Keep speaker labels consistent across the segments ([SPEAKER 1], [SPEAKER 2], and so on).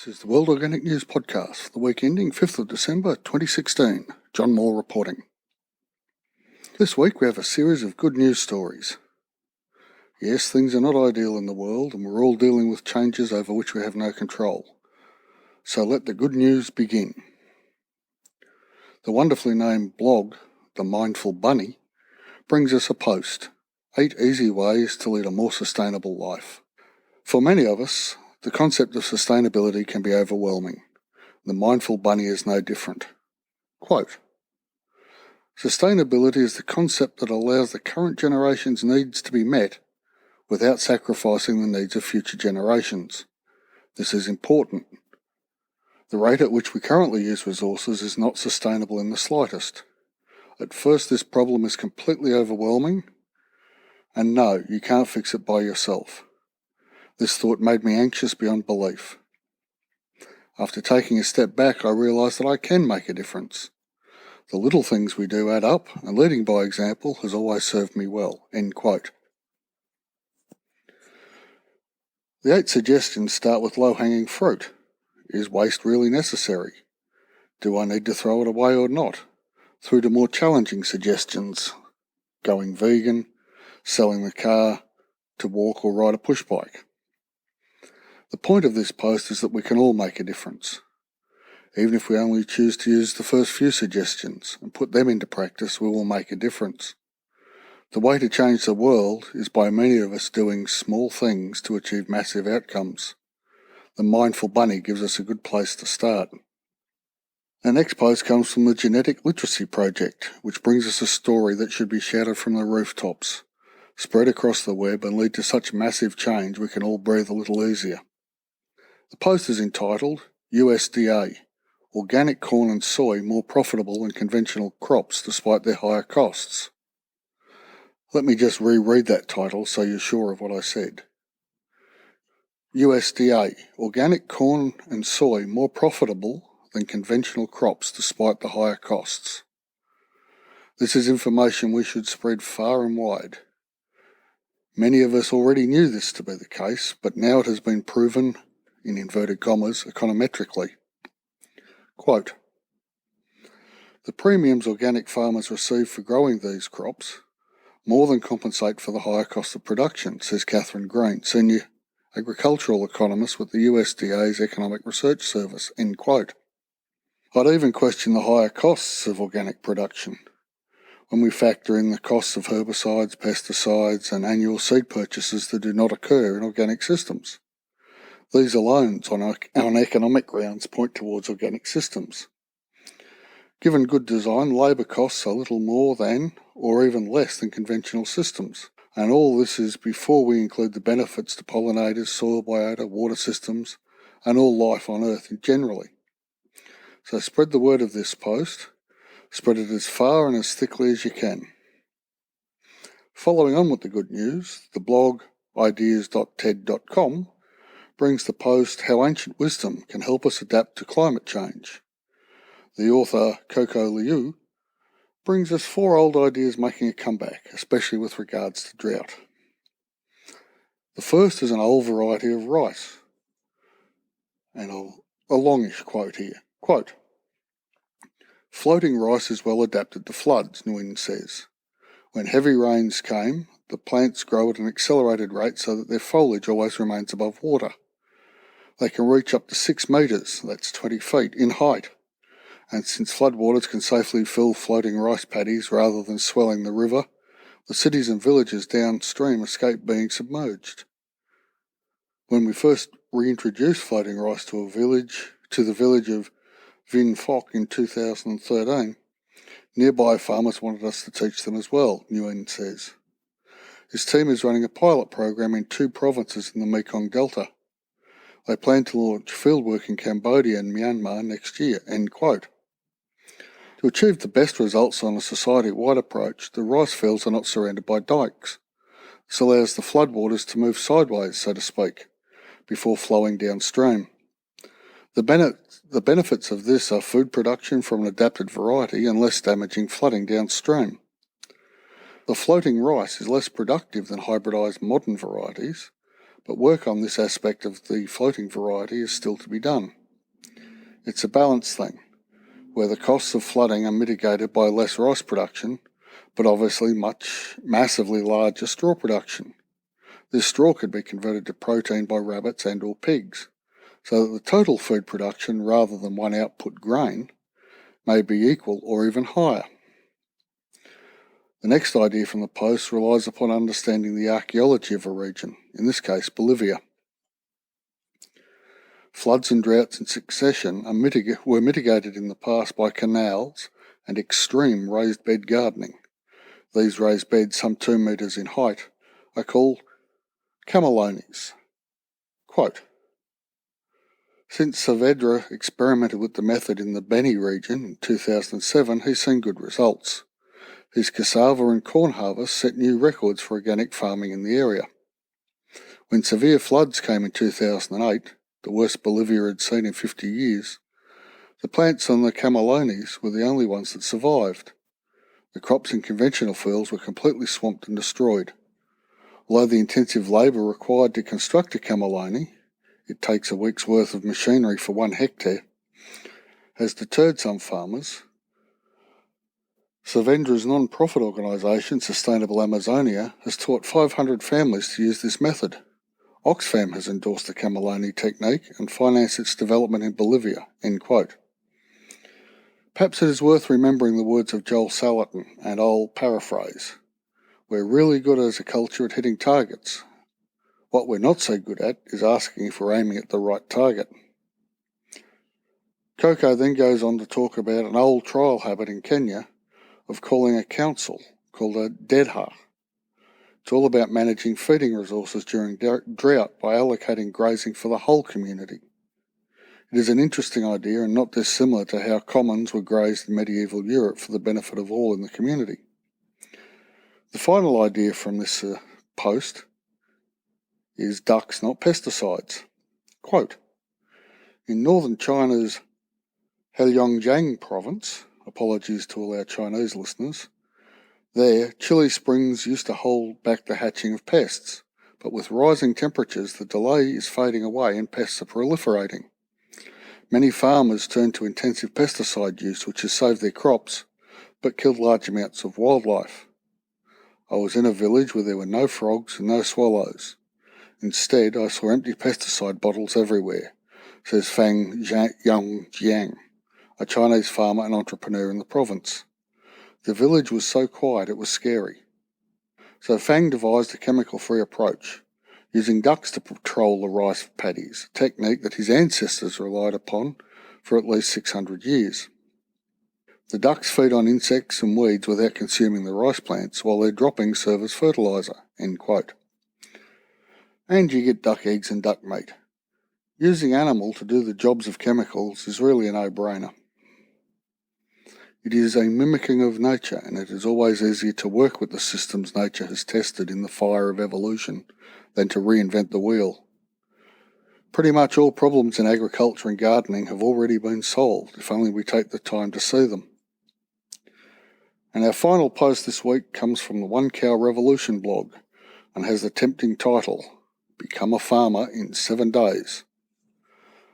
[SPEAKER 1] is the World Organic News podcast for the week ending 5th of December 2016. Jon Moore reporting. This week we have a series of good news stories. Yes, things are not ideal in the world and we're all dealing with changes over which we have no control. So let the good news begin. The wonderfully named blog, The Mindful Bunny, brings us a post, 8 easy ways to lead a more sustainable life. For many of us, the concept of sustainability can be overwhelming. The Mindful Bunny is no different. Quote, "Sustainability is the concept that allows the current generation's needs to be met without sacrificing the needs of future generations. This is important. The rate at which we currently use resources is not sustainable in the slightest. At first, this problem is completely overwhelming, and no, you can't fix it by yourself. This thought made me anxious beyond belief. After taking a step back, I realised that I can make a difference. The little things we do add up, and leading by example has always served me well." End quote. The 8 suggestions start with low-hanging fruit. Is waste really necessary? Do I need to throw it away or not? Through to more challenging suggestions, going vegan, selling the car, to walk or ride a push bike. The point of this post is that we can all make a difference. Even if we only choose to use the first few suggestions and put them into practice, we will make a difference. The way to change the world is by many of us doing small things to achieve massive outcomes. The Mindful Bunny gives us a good place to start. The next post comes from the Genetic Literacy Project, which brings us a story that should be shouted from the rooftops, spread across the web and lead to such massive change we can all breathe a little easier. The post is entitled USDA, Organic Corn and Soy More Profitable than Conventional Crops Despite Their Higher Costs. Let me just reread that title so you're sure of what I said. USDA, Organic Corn and Soy More Profitable than Conventional Crops Despite the Higher Costs. This is information we should spread far and wide. Many of us already knew this to be the case, but now it has been proven, in inverted commas, econometrically. Quote, "The premiums organic farmers receive for growing these crops more than compensate for the higher cost of production," says Catherine Green, Senior Agricultural Economist with the USDA's Economic Research Service. End quote. I'd even question the higher costs of organic production when we factor in the costs of herbicides, pesticides and annual seed purchases that do not occur in organic systems. These alone, on economic grounds, point towards organic systems. Given good design, labour costs are little more than, or even less than conventional systems. And all this is before we include the benefits to pollinators, soil biota, water systems, and all life on Earth generally. So spread the word of this post. Spread it as far and as thickly as you can. Following on with the good news, the blog ideas.ted.com brings the post How Ancient Wisdom Can Help Us Adapt to Climate Change. The author, Coco Liu, brings us 4 old ideas making a comeback, especially with regards to drought. The first is an old variety of rice, and a longish quote here. Quote, "Floating rice is well adapted to floods," Nguyen says. "When heavy rains came, the plants grow at an accelerated rate so that their foliage always remains above water. They can reach up to 6 metres, that's 20 feet, in height. And since floodwaters can safely fill floating rice paddies rather than swelling the river, the cities and villages downstream escape being submerged. When we first reintroduced floating rice to the village of Vinh Phoc in 2013, nearby farmers wanted us to teach them as well," Nguyen says. His team is running a pilot program in 2 provinces in the Mekong Delta. They plan to launch fieldwork in Cambodia and Myanmar next year." End quote. To achieve the best results on a society-wide approach, the rice fields are not surrounded by dikes. This allows the floodwaters to move sideways, so to speak, before flowing downstream. The benefits of this are food production from an adapted variety and less damaging flooding downstream. The floating rice is less productive than hybridised modern varieties, but work on this aspect of the floating variety is still to be done. It's a balanced thing, where the costs of flooding are mitigated by less rice production, but obviously massively larger straw production. This straw could be converted to protein by rabbits and or pigs, so that the total food production, rather than one output grain, may be equal or even higher. The next idea from the post relies upon understanding the archaeology of a region, in this case Bolivia. Floods and droughts in succession were mitigated in the past by canals and extreme raised bed gardening. These raised beds, some 2 metres in height, are called camelones. Quote, since Saavedra experimented with the method in the Beni region in 2007, he's seen good results. His cassava and corn harvests set new records for organic farming in the area. When severe floods came in 2008, the worst Bolivia had seen in 50 years, the plants on the camelones were the only ones that survived. The crops in conventional fields were completely swamped and destroyed. Although the intensive labour required to construct a camelone, it takes a week's worth of machinery for 1 hectare, has deterred some farmers. Saavedra's non-profit organisation, Sustainable Amazonia, has taught 500 families to use this method. Oxfam has endorsed the camelone technique and financed its development in Bolivia, end quote. Perhaps it is worth remembering the words of Joel Salatin, and I'll paraphrase. We're really good as a culture at hitting targets. What we're not so good at is asking if we're aiming at the right target. Coco then goes on to talk about an old trial habit in Kenya of calling a council called a dedha. It's all about managing feeding resources during drought by allocating grazing for the whole community. It is an interesting idea and not dissimilar to how commons were grazed in medieval Europe for the benefit of all in the community. The final idea from this post is ducks, not pesticides. Quote, in northern China's Heilongjiang province, apologies to all our Chinese listeners, there, chilli springs used to hold back the hatching of pests, but with rising temperatures the delay is fading away and pests are proliferating. Many farmers turn to intensive pesticide use, which has saved their crops, but killed large amounts of wildlife. I was in a village where there were no frogs and no swallows. Instead, I saw empty pesticide bottles everywhere, says Fang Yongjiang, a Chinese farmer and entrepreneur in the province. The village was so quiet it was scary. So Fang devised a chemical-free approach, using ducks to patrol the rice paddies, a technique that his ancestors relied upon for at least 600 years. The ducks feed on insects and weeds without consuming the rice plants, while their droppings serve as fertiliser, end quote. And you get duck eggs and duck meat. Using animal to do the jobs of chemicals is really a no-brainer. It is a mimicking of nature, and it is always easier to work with the systems nature has tested in the fire of evolution than to reinvent the wheel. Pretty much all problems in agriculture and gardening have already been solved, if only we take the time to see them. And our final post this week comes from the One Cow Revolution blog and has the tempting title, Become a Farmer in 7 Days.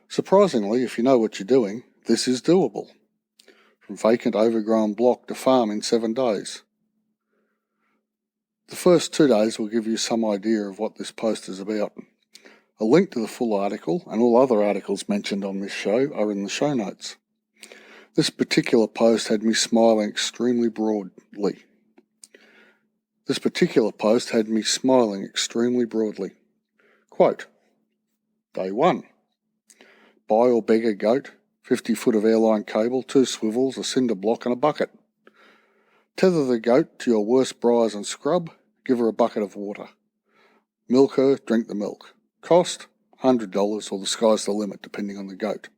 [SPEAKER 1] Surprisingly, if you know what you're doing, this is doable. From vacant overgrown block to farm in 7 days. The first 2 days will give you some idea of what this post is about. A link to the full article and all other articles mentioned on this show are in the show notes. This particular post had me smiling extremely broadly. Quote, Day 1. Buy or beg a goat, 50 foot of airline cable, 2 swivels, a cinder block and a bucket. Tether the goat to your worst briars and scrub, give her a bucket of water. Milk her, drink the milk. Cost, $100 or the sky's the limit depending on the goat.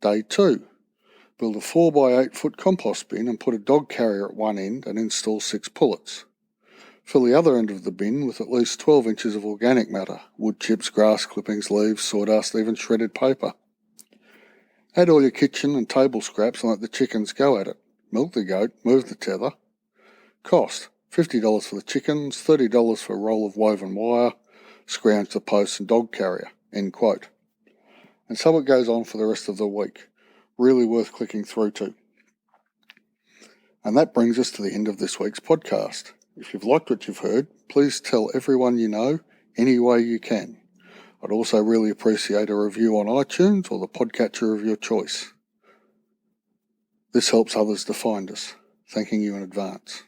[SPEAKER 1] Day 2. Build a 4 by 8 foot compost bin and put a dog carrier at one end and install 6 pullets. Fill the other end of the bin with at least 12 inches of organic matter, wood chips, grass clippings, leaves, sawdust, even shredded paper. Add all your kitchen and table scraps and let the chickens go at it. Milk the goat, move the tether. Cost, $50 for the chickens, $30 for a roll of woven wire, scrounge the post and dog carrier, end quote. And so it goes on for the rest of the week. Really worth clicking through to. And that brings us to the end of this week's podcast. If you've liked what you've heard, please tell everyone you know any way you can. I'd also really appreciate a review on iTunes or the podcatcher of your choice. This helps others to find us. Thanking you in advance.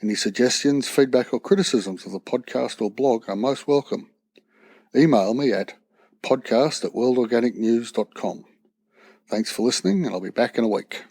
[SPEAKER 1] Any suggestions, feedback or criticisms of the podcast or blog are most welcome. Email me at podcast@worldorganicnews.com. Thanks for listening, and I'll be back in a week.